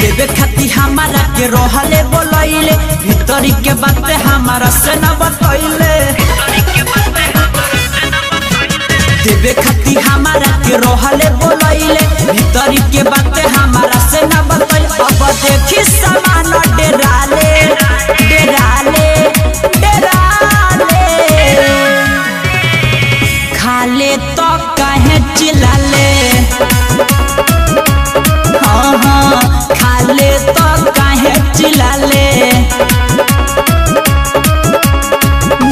देवे खाती हमारा के रहले बोलैले भीतरी के बात हमारा से न बतैले। देवे खाती हमारा के रहले बोलैले भीतरी के बात हमारा से न बतैले। अब देखी समान डेराले डेराले डेराले खाले तो कहे चिल्लाले। हाँ हाँ खाले तो कहे चिल्लाले।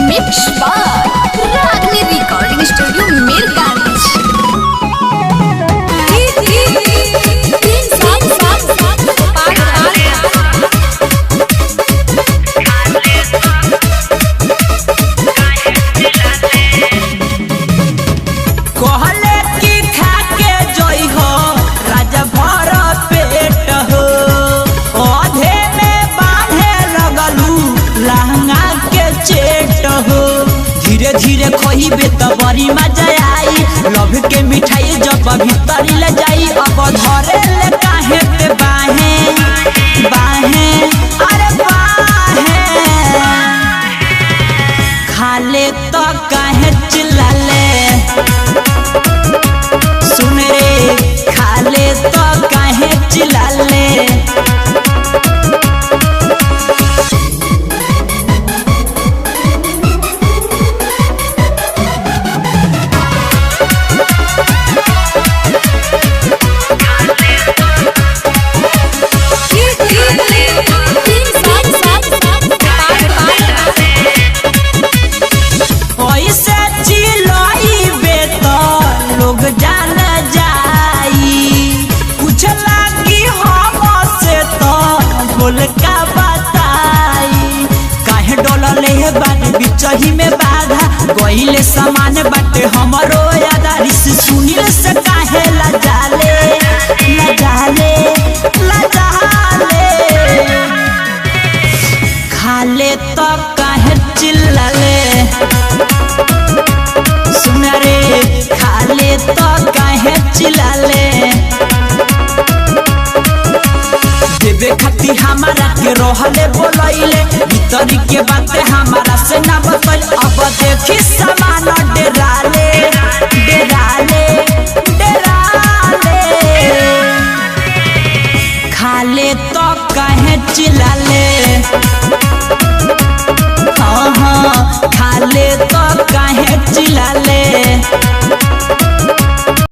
मिक्स बाय रागनी रिकॉर्डिंग स्टूडियो मीरगंज। कहले की खा के जोई हो राजा भर पेट हो ओधे में बांधे लगलू लहंगा के चेट हो। धीरे धीरे खइबे त बड़ी मजा आई लभ के मिठाई जब भीतरी ले जाई। अब धरे ले काहे ते बाहे बाहे अरे बाहे खाले तो काहे चिल्लाले। सुन रे खाले तो काहे चिल्लाले। ऐसे चिल्लाइबे तो लोग जान जाई कुछ लागी हमसे तो बोल का बताई। काहे डोलले है बात बिचही में बाधा गइले समान बाटे हमरो यादारी से सुनिल से काहे लजाले लजाले लजाले खाले तो काहे चिल्लाले। सुन रे खाले तो काहे चिल्लाले। देवे खाती हमारा के रहले बोलैले भीतरी के बात हमारा से न बतैले। अब देखी समान डेराले डेराले डेराले खाले तो काहे चिल्लाले। हाँ हाँ खाले तो काहे चिल्लाले।